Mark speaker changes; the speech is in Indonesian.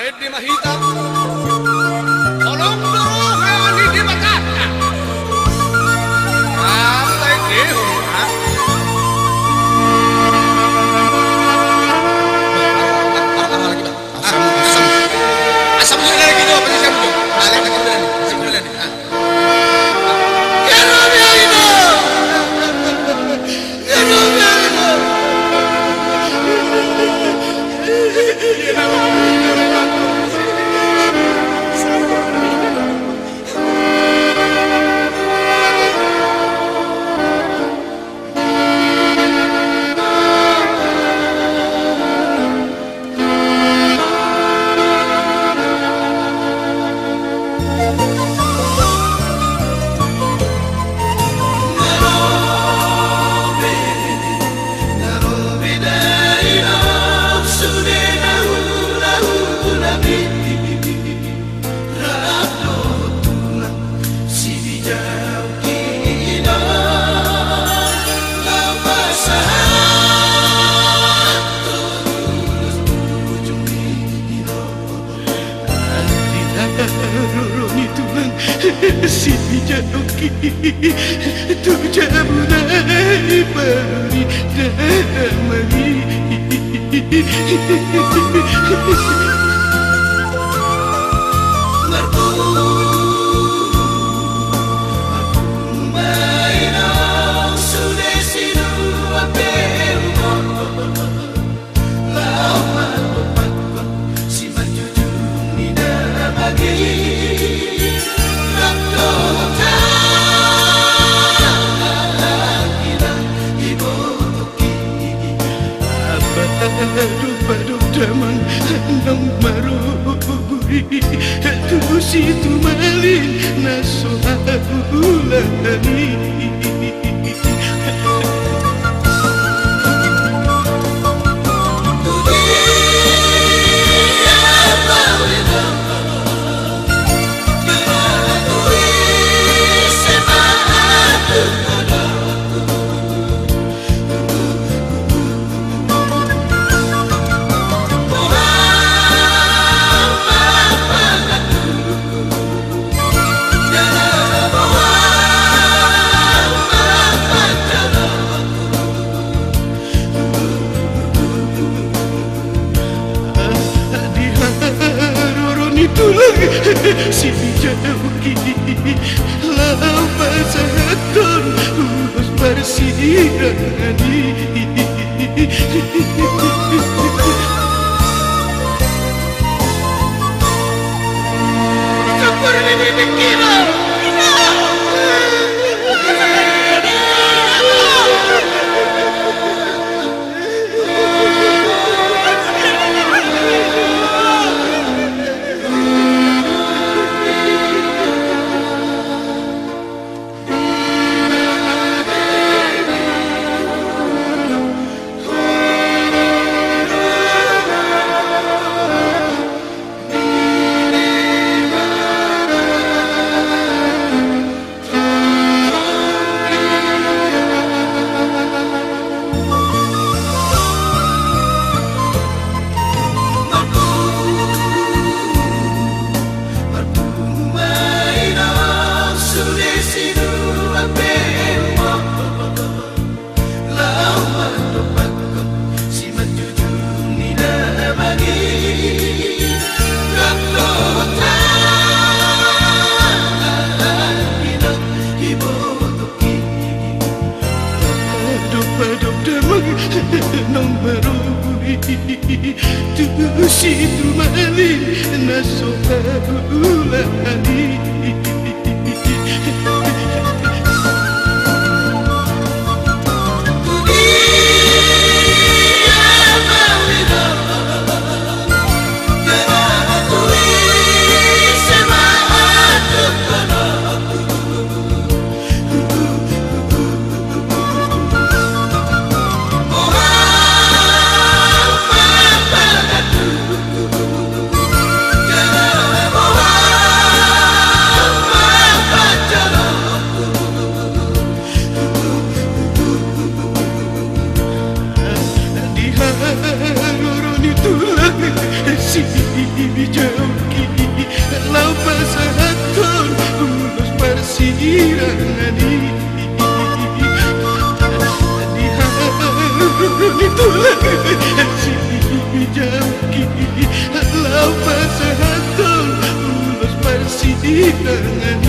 Speaker 1: Gede mah hitam. Tolong dorong hewan ini makan. Santai deh. Asam dulu lagi tuh, apa asam dulu? Balik lagi dulu nih, asam dulu nih.
Speaker 2: Sini janoki tu jamunai bari damai Aduh daman nang maruri tu situ malin naso ulani sini jauhi lama seton harus bersirani seperti ini kira tu situ malin naso ulani
Speaker 3: Jangan
Speaker 2: lau pasahatun ulos parsirangani itulah si bijaki lau pasahatun ulos parsirangani